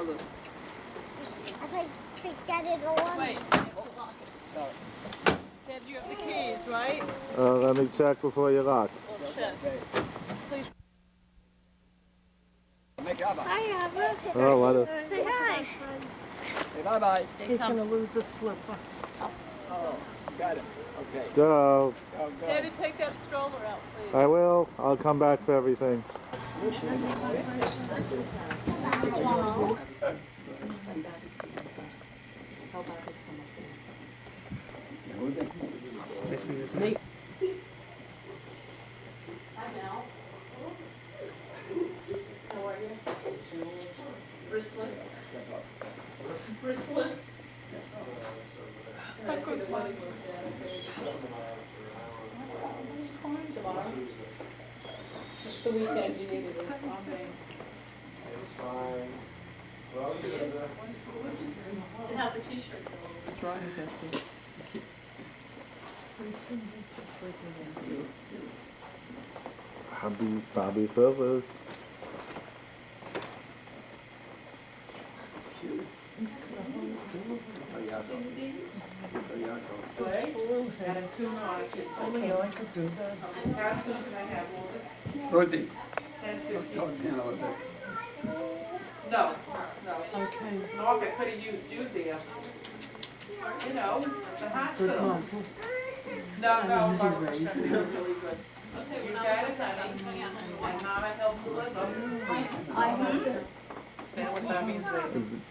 look. I get it on. Wait. Dad, you have the keys, right? Let me check before you lock. Check. Please. Hi, Abba. Oh, what a... Say hi. Say bye-bye. He's going to lose his slipper. Oh, got it. Okay. Go. Go, go. Daddy, take that stroller out, please. I will. I'll come back for everything. Bristless. Bristless. I see the wedding list tomorrow. Just the weekend you needed it. It's fine. Well, So have the t-shirt. Try it, Dusty. Happy Phyllis. Ruthie. Talk to him a little bit. No. Okay. Margaret could have used you there. You know, the hospital. No, Margaret was really good. You got it, honey. And Mama helped deliver. I have to. That's what that means.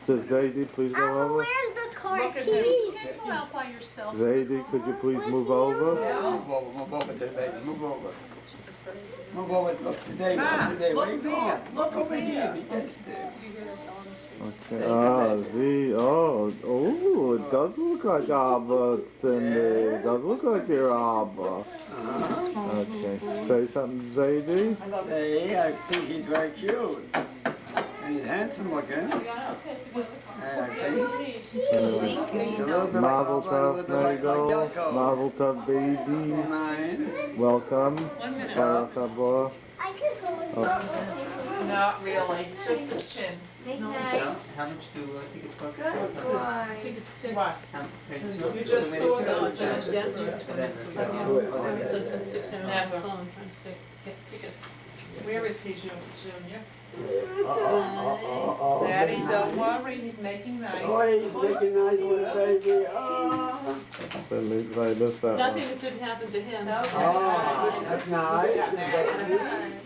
Does Zadie please go Abba, over? where's the car You keys? can't go out by yourself. Zadie, could you please move over? Move over there, baby. Move over. Move over. Look today. Look today. Where you going? Look over here. Yes, there. Okay. Ah, Z. Oh, it does look like Abba, Cindy. It does look like you're Abba. Okay. Say something, Zadie. Hey, I think he's very cute. And he's handsome looking. Mazel tov, Mabel. Mazel tov, baby. Mine. Welcome. 1 minute. Barakah. I could go with Oh. Not really, just his chin. How much do tickets cost? What? You just saw those. It says it's 6 hours on the phone trying to get tickets. Where is he, Junior? Daddy, don't worry, he's making nice. Oh, he's making nice with a baby. Oh. I missed that Nothing one. that didn't happen to him. Oh, that's nice.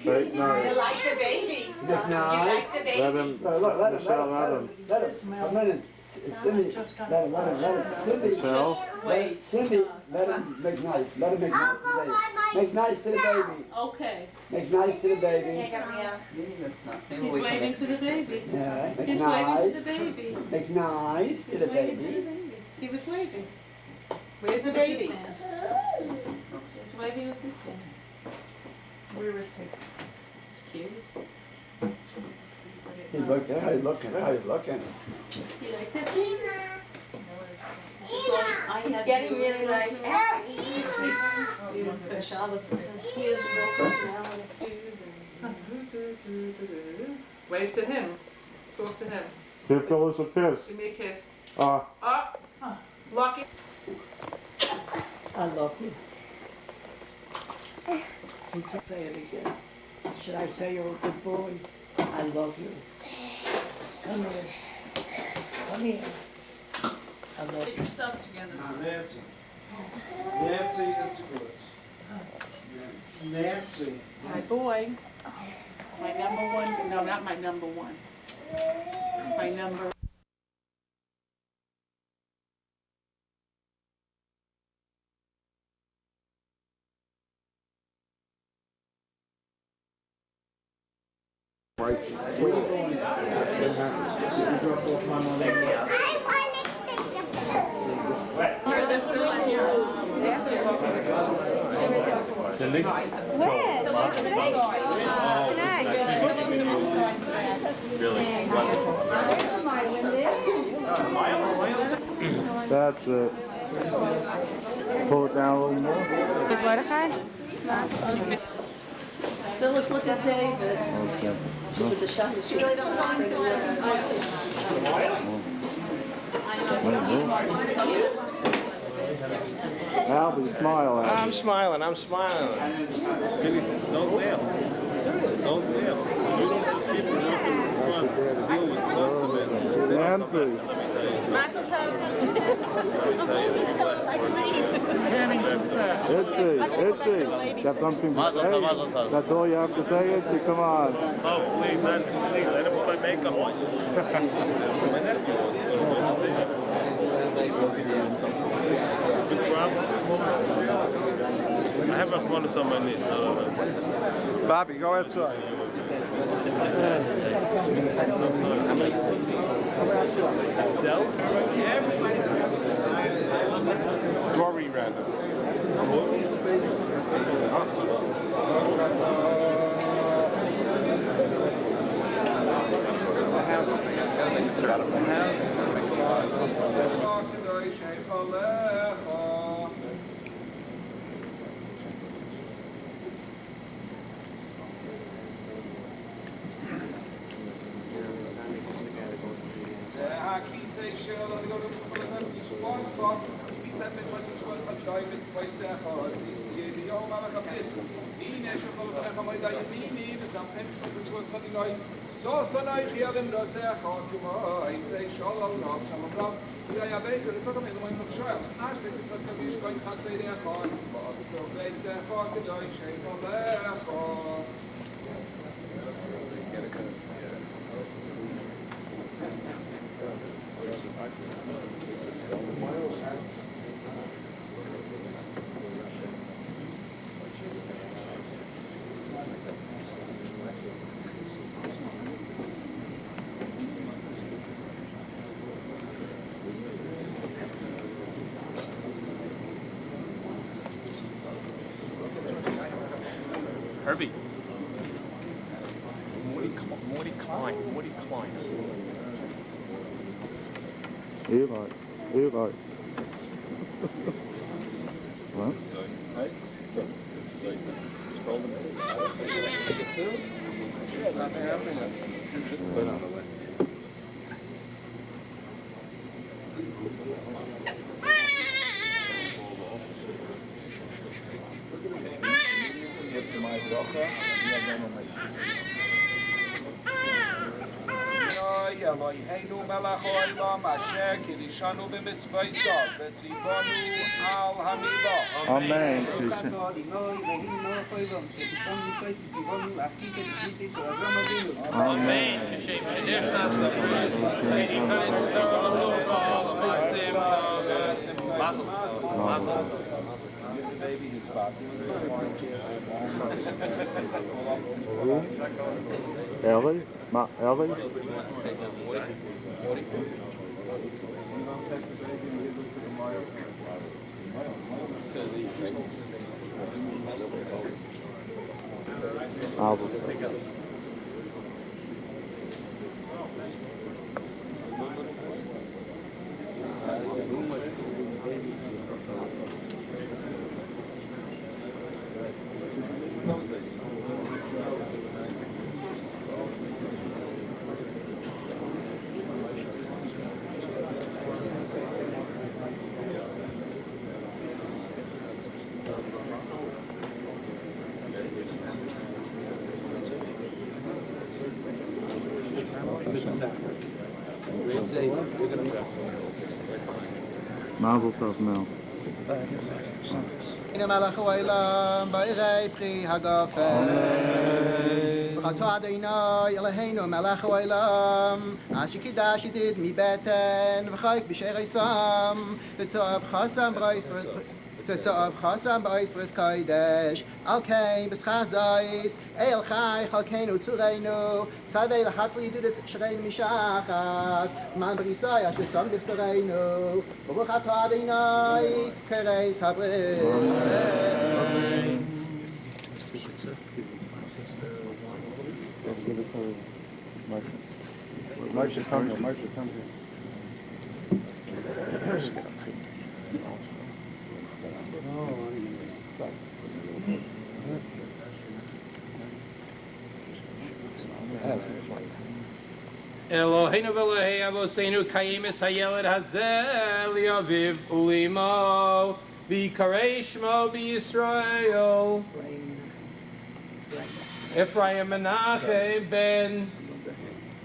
Very nice. You like the baby? That's nice. Like the baby? Let him, Michelle, let him. A minute. Cindy, let him. Cindy, Michelle? Wait. Cindy, let him make nice. Let him make nice to the baby. Make nice to the baby. Okay. Make nice to the baby. He's waving to the baby. Yeah, make He's waving nice. to the baby. Make nice to the He's waving to the baby. baby. He was waving. Where's the baby? He's waving with his hand. Where is he? It's cute. He's looking, he's looking. You like that? He's getting really like. He wants to Shabbos with him. He has no personality. Wave to him. Talk to him. Give Phyllis a kiss. Give me a kiss. Ah. Up. Lucky. I love you. You should say it again. Should I say you're a good boy? I love you. Come here. Come here. I love Get you. your stuff together. Nancy. Nancy and Squirts. Nancy. My boy. My number one. No, not my number one. My number. Cindy? Where? Tonight. That's it. Pull it down a little more. Big butterfly? Phyllis, look at David. Okay. With the shot. She really don't want to. Albie, smile, Albie. I'm smiling. Don't laugh. Don't laugh. You don't have people who want to deal with the customers. Nancy. Itchy, got something to say? That's all you have to say, Itchy? Come on. Oh, please, please. I didn't put my makeup on. Good problem. I have a phone on my knees. Bobby, go outside. Sell? Dory, rather. Herbie. Morty Klein. Eli. What? Amen. Ellie? Ellie? Albert. Mazel tov, Mel. In Malach Olam, Ba'irei Pri Hagafen. V'chato Adonai Eloheinu Malach Olam. Asher Kiddush Yedid Mi Beten, V'chayik B'Sherei Sam. V'tzoav Chasam B'Reis Kodesh. Al Kain B'Schazais. El Chai Chalkeinu Tzureinu. Tzavei L'Hatli Yudus Shrein Mishachas. Man B'Risai Asher Sam B'V'Sareinu. V'chato Adonai Kereis Habris. Amen. Let's give it to Marsha, come here. Eloheinu v'Elokei Avoseinu kayemis hayeled hazeh liaviv ulimo v'yikarei shmo b'Yisrael Ephraim Menachem ben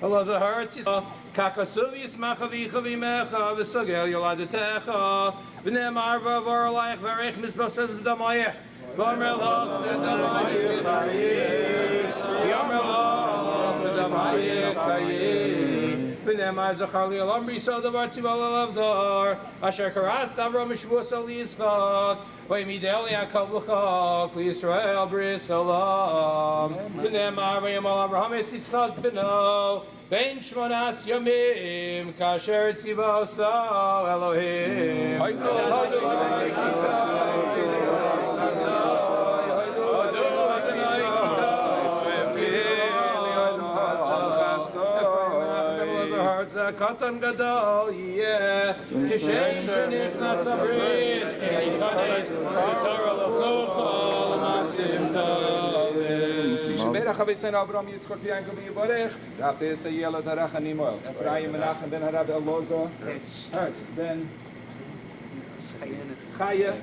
Elazar Hurts Kakasuv Yismacha v'Yicha v'Yimecha v'Sogel Yoladetecha v'Nemar v'Vorleich v'Reich Mizbosez v'Damayech v'Omer Loch v'Damayech Chayim v'Omer Loch v'Damayech Chayim v'Nemar Zachar Li'olam B'Yisrael Davar Tzival Alavdar Asher Karas Avram Mishvus Al Yitzchak v'Yimidel Yaakov L'Chak L'Yisrael Bris Olam v'Nemar v'Yamal Avraham Es Yitzchak B'no Ben Shmonas Yomim Kasher Tzivoso Elohim Katan Gadol Yeh Kishem Shenichnas Abris K'Yikanes Torah L'Chokol Masim Tovim Shmerach Avisein Avram Yitzchak Yaakov Yivarech Dafei Yela Darach Animoel Ephraim Menachem ben Harav Elozor Hertz ben Chaya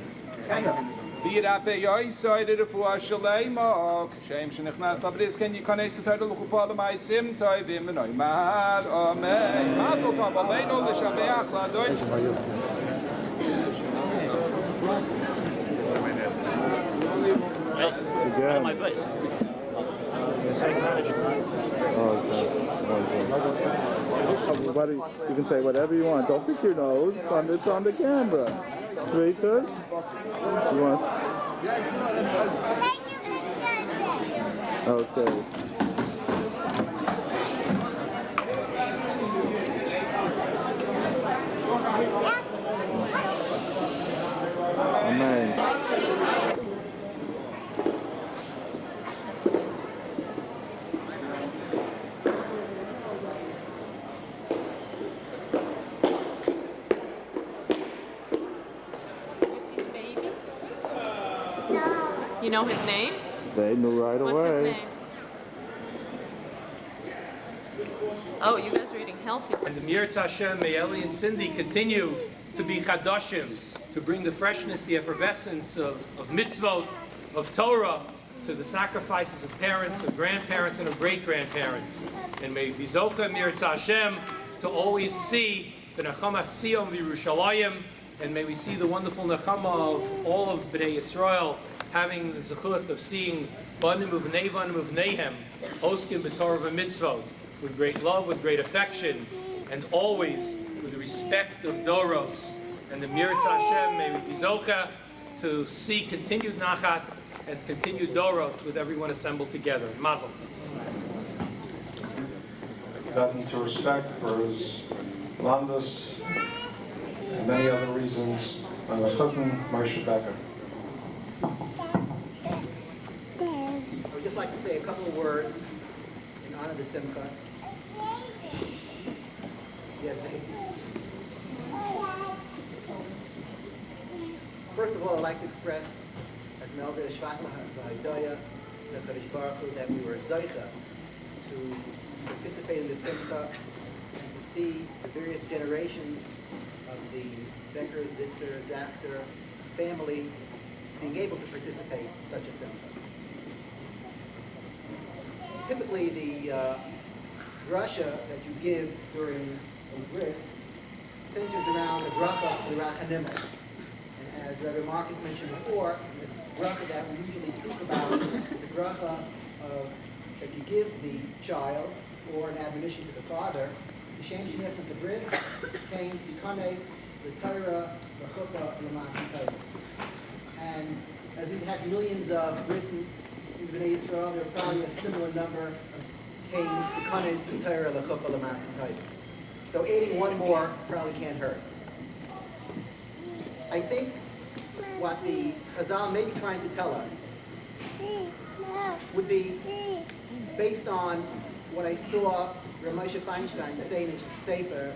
V'yirapeh Yoisai Refuah Shaleimah Kishem Shenichnas Labris Ken Yikanes Torah L'Chokol Masim Tovim V'Noimar Amen Mazel Tov Aleinu L'Shabeach L'Adon Again. My place. Everybody, you can say whatever you want. Don't pick your nose. It's on the camera. Sweetheart? You want? Okay. Amen. You know his name? They knew right away. What's his name? Oh, you guys are eating healthy. And the Miratz Hashem, may Eli and Cindy continue to be Chadashim, to bring the freshness, the effervescence of mitzvot, of Torah, to the sacrifices of parents, of grandparents, and of great-grandparents. And may Bizoka Miratz Hashem to always see the Nechama Siyam Yerushalayim, and may we see the wonderful Nechama of all of Bnei Yisrael, having the zechut of seeing Banim Uvnei Banim Uvneihem, Oskim B'Torah v'Mitzvot, with great love, with great affection, and always with the respect of Doros. And the Miratz Hashem, may we be zocha to see continued nachat and continued dorot with everyone assembled together. Mazel tov. Gotten to respect for his landus and many other reasons. Chutton Moshe Becker. I would just like to say a couple of words in honor of the Simcha. Yes. First of all, I'd like to express, as Melda Shvat L'Hadaya, that we were Zaycha to participate in the Simcha and to see the various generations of the Becker, Zitzer, Zafter family being able to participate in such a Simcha. Typically, the drasha that you give during a bris centers around the bracha to the Rachanimel. And as Rabbi Marcus mentioned before, the bracha that we usually speak about is the bracha that you give the child or an admonition to the father. Kishem shenefnas the bris, came tikanes, the Torah, the chuppah, and the ma'aseh. And as we've had millions of bris in Bnei Yisrael, there are probably a similar number came tikanes, the Torah, the chuppah, the ma'aseh. So adding one more probably can't hurt. I think what the Chazal may be trying to tell us would be based on what I saw Rav Moshe Feinstein say in his Sefer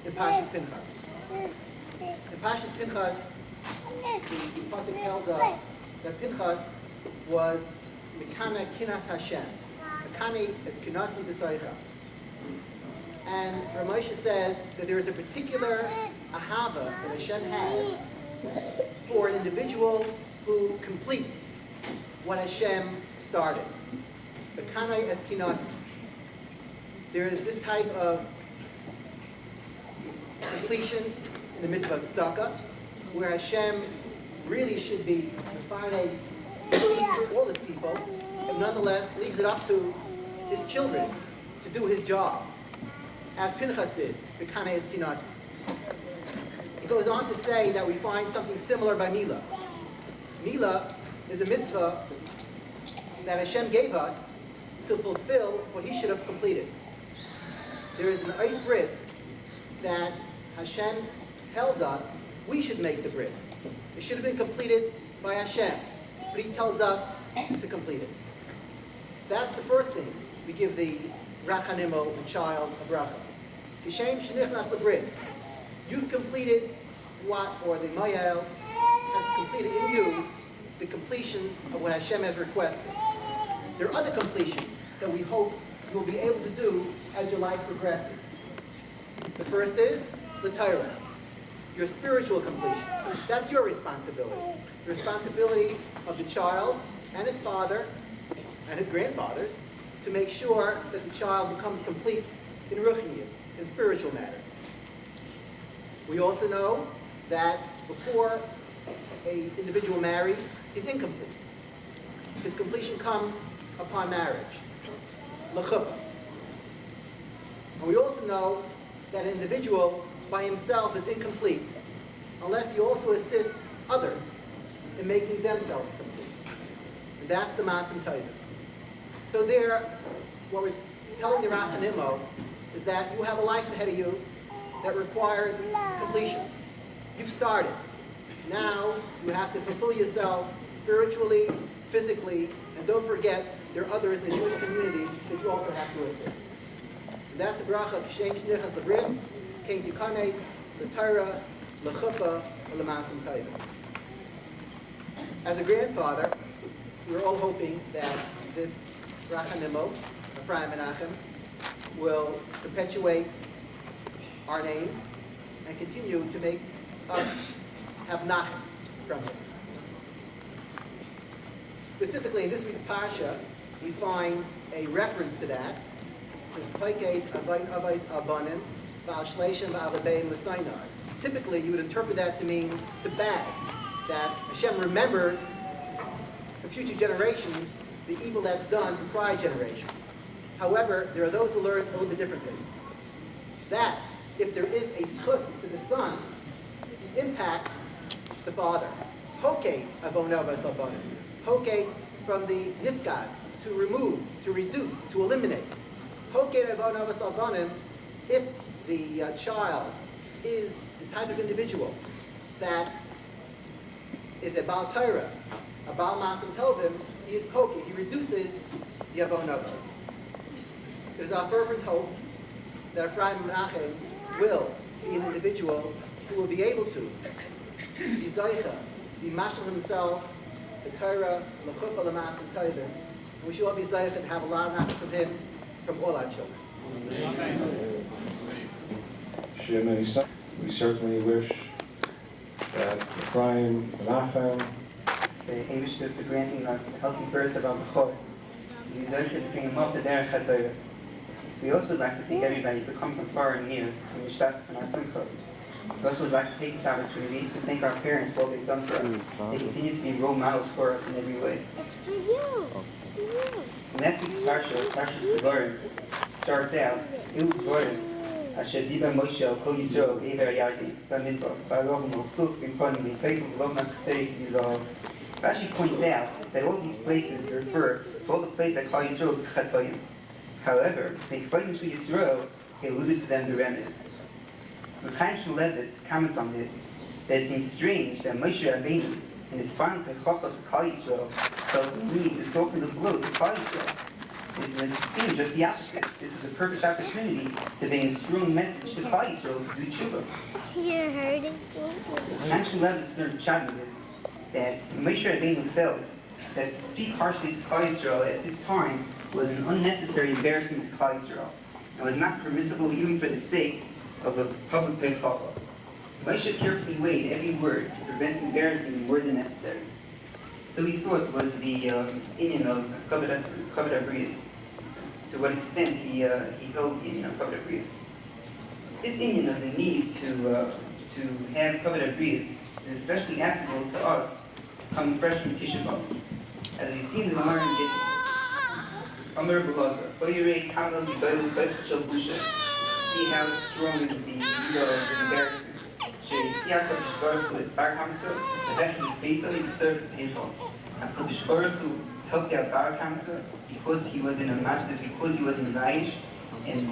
in Pashas Pinchas. In Pashas Pinchas, the pasuk tells us that Pinchas was Mekana Kinas Hashem. Kani es kinasi b'saycha. And Ramosha says that there is a particular ahava that Hashem has for an individual who completes what Hashem started. The Kanai es kinasi. There is this type of completion in the mitzvah tzedakah, where Hashem really should be mefarnes all his people, and nonetheless leaves it up to his children to do his job, as Pinchas did, the Kanai es kinasi. He goes on to say that we find something similar by Mila. Mila is a mitzvah that Hashem gave us to fulfill what he should have completed. There is an bris that Hashem tells us we should make the bris. It should have been completed by Hashem, but he tells us to complete it. That's the first thing. We give the Rachanimo, the child, a bracha. Kishem shenichnas lebris. You've completed what, or the Mayel has completed in you the completion of what Hashem has requested. There are other completions that we hope you will be able to do as your life progresses. The first is the Torah, your spiritual completion. That's your responsibility. The responsibility of the child and his father and his grandfathers to make sure that the child becomes complete in ruchnias, in spiritual matters. We also know that before an individual marries, he's incomplete. His completion comes upon marriage, l'chuppah. And we also know that an individual by himself is incomplete unless he also assists others in making themselves complete. And that's the Masim Taiva. So there, what we're telling the Rachanimo is that you have a life ahead of you that requires completion. You've started. Now you have to fulfill yourself spiritually, physically, and don't forget there are others in the Jewish community that you also have to assist. And that's the bracha, Kishem shenichnas lebris, kein tikanes, the Torah, l'chuppah, l'masim taiva. As a grandfather, we're all hoping that this Rachanimo, Ephraim Menachem, will perpetuate our names and continue to make us have nachas from him. Specifically in this week's parsha, we find a reference to that. It says, "Paikei avayin avais abanim v'al shleishim v'avabeim l'Sinai." Typically, you would interpret that to mean to bag, that Hashem remembers for future generations the evil that's done to prior generations. However, there are those who learn a little bit differently. That if there is a schus to the son, it impacts the father. Hoke avon avos abanim. Hoke from the nifgad, to remove, to reduce, to eliminate. Hoke avon avos abanim, if the child is the type of individual that is a Baal Torah, a Baal Masim Tovim, he is Hoke, he reduces the avon avos. There's our fervent hope that Ephraim Menachem will be an individual who will be able to be Zaycha, be mashal himself, the Torah, l'chuppah, l'masim taiva. And we should all be Zaycha to have a lot of nachas from him, from all our children. Amen. We certainly wish that Ephraim Menachem, the English for granting us a healthy birth of our Bechor. We deserve to bring him up the derech HaTorah. We also would like to thank everybody for coming from far and near from Yishtach and our Simcha. We also would like to take this opportunity to thank our parents for what they've done for us. They continue to be role models for us in every way. It's for you. In next week's Parsha, Parsha's Devarim, starts out, Il Dvarim, Asher Diba Moshe al Kol Yisrael Ever Yardi, Bamidbar, Ba'alom Mosuf, B'Konim, B'Peikum, V'Lom HaChaseris Yizal. Rashi points out that all these places refer to all the places that Kol Yisrael is Chatoyim. However, the Chatoyim Shel Yisrael alluded to them the remnant. Chaim Shmulevitz comments on this, that it seems strange that Moshe Rabbeinu, in his final Pechachot to Kol Yisrael, felt the need to soften the blow to Kol Yisrael. It seems just the opposite. This is a perfect opportunity to convey a strong message to Kol Yisrael to do tshuva. You're hurting. Chaim Shmulevitz learned Pshat in this, that Moshe Rabbeinu felt that to speak harshly to Kol Yisrael at this time was an unnecessary embarrassment to Klal Yisrael, and was not permissible even for the sake of a public tefillah. Moshe carefully weighed every word to prevent embarrassing him more than necessary. So he thought was the inyan of Kavod bris. To what extent he held the inyan of Kavod bris. This inyan of the need to have Kavod bris is especially applicable to us coming fresh from Tisha B'Av. As we see in the Gemara in Gittin, Amar B'Lazar, Oyirei Kamel G'Doyel B'Shel Busha. See how strong is the midah of embarrassment. She'Yakov Baruch Hu is Bar Hamzah, that he faithfully deserves Heichal. HaKadosh Baruch Hu helped out Bar Hamzah because he was in a matzah, because he was in a Vaish, and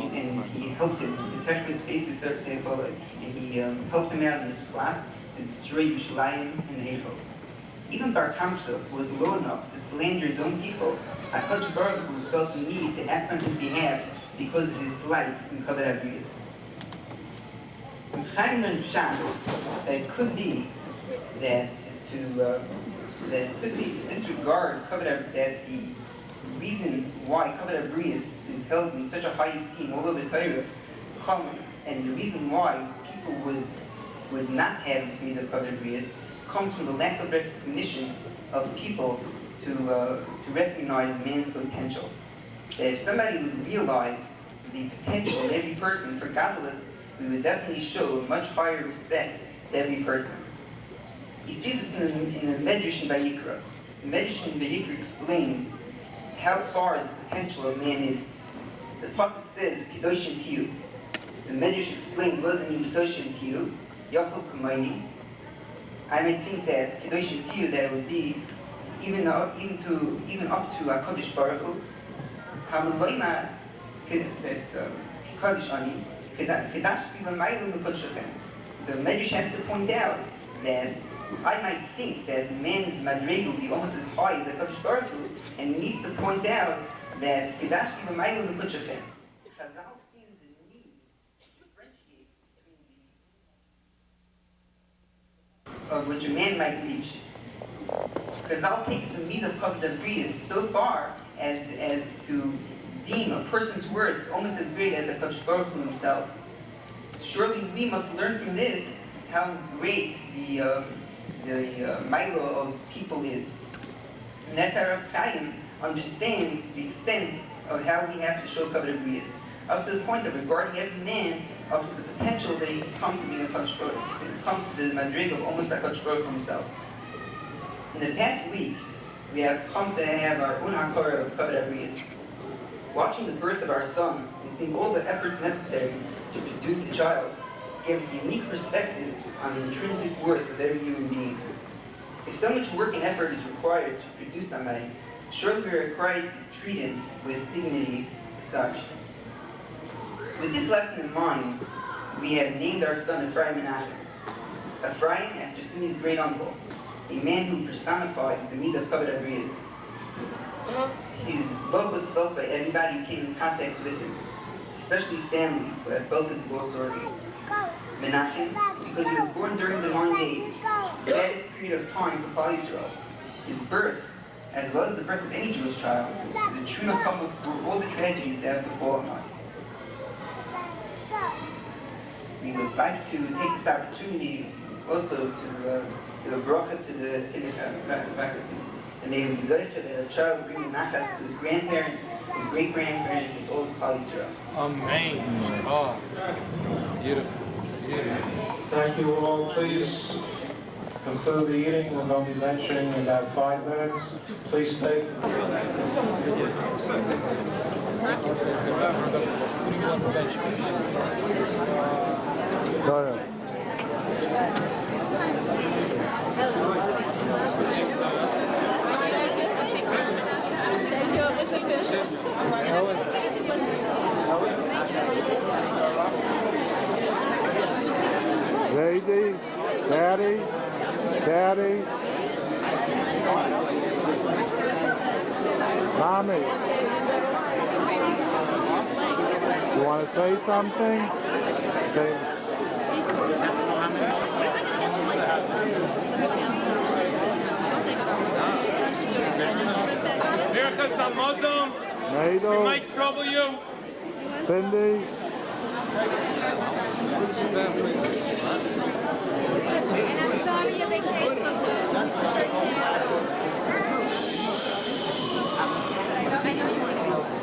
he helped him. The second face deserves Heichal, and he helped him out in his plot to destroy Yerushalayim and Heichal. Even Bar Hamzah, who was low enough to slander his own people, HaKadosh Baruch Hu felt the need to act on his behalf because of his life in Kavod bris. It could be that to disregard Kavod, that the reason why Kavod bris is held in such a high esteem all over Torah, and the reason why people would not have this midah of Kavod bris comes from the lack of recognition of people to recognize man's potential. That if somebody would realize the potential of every person, regardless, we would definitely show much higher respect to every person. You see this in the Medrash in Vayikra. The Medrash in Vayikra explains how far the potential of man is. The pasuk says, Kedoshim Tiyu. The Medrash explains, what does it mean, Kedoshim Tiyu? Yachol K'mayni. I might think that Kedoshim Tiyu, that it would be even up to HaKadosh Baruch Hu. Hamuloima, that Kadosh Ani. The Medrash has to point out that I might think that man's madreg will be almost as high as the Kadosh Baruch Hu, and needs to point out that Kedash Kiva Mailu Mekuchafen. Chazal sees the need to differentiate between which a man might reach. Chazal takes the midah of Kavod bris so far as to deem a person's worth almost as great as the Kadosh Baruch Hu himself. Surely we must learn from this how great the milah of people is. And that's how Rav Chaim understands the extent of how we have to show Kavod bris, up to the point of regarding every man up to the potential that he can come to being a Kadosh Baruch Hu, to come to the madrig of almost like Kadosh Baruch Hu himself. In the past week, we have come to have our own hakara of Kavod bris. Watching the birth of our son and seeing all the efforts necessary to produce a child gives a unique perspective on the intrinsic worth of every human being. If so much work and effort is required to produce somebody, surely we are required to treat him with dignity as such. With this lesson in mind, we have named our son Ephraim Menachem. Ephraim, after Simi's great uncle, a man who personified the midah of Kavod bris. His love was felt by everybody who came in contact with him, especially his family, who had felt his lost organ. Menachem, because he was born during the long days, the saddest period of time for Klal Yisrael. His birth, as well as the birth of any Jewish child, is a true nakama for all the tragedies that have befallen us. We would like to take this opportunity also to do a bracha to the Tinnik, and may we desire that a child bring the nachas to his grandparents, his great-grandparents, and all of Klal Yisrael. Amen. Oh, beautiful. Thank you all. Please conclude the eating. We're going to be lecturing in about 5 minutes. Please stay. Go ahead. Lady, Daddy, Mommy, you want to say something? Say. Mirchas HaMozum. We might trouble you. Cindy. And I'm sorry your vacation was I know you want to go.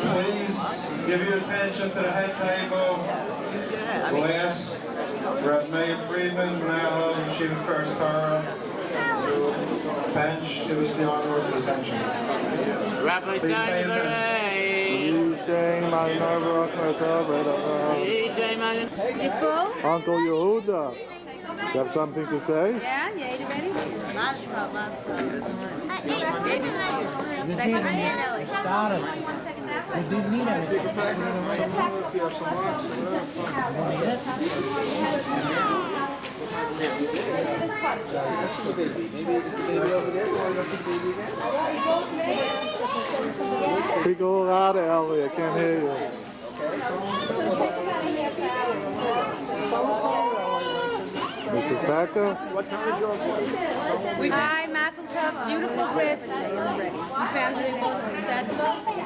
Please give your attention to the head table. Glass. Rev. Mayor Friedman, now she was first Tara. Bench, it was the honor of the attention. Rabbi You full? Uncle Yehuda, you have something to say? Yeah, you ate already? Last time. Baby's cute. It's like Sunday and Ellie. Got it. We didn't need anything. Speak a little louder, Ellie. I can't hear you. Mrs. Becker? Hi, Mazel Tov, beautiful bris. You found it successful?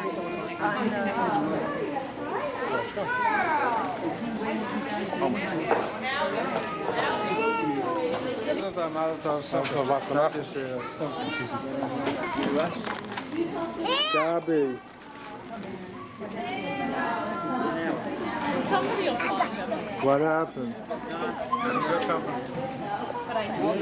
Gabby. Somebody will find them. What happened? But I know.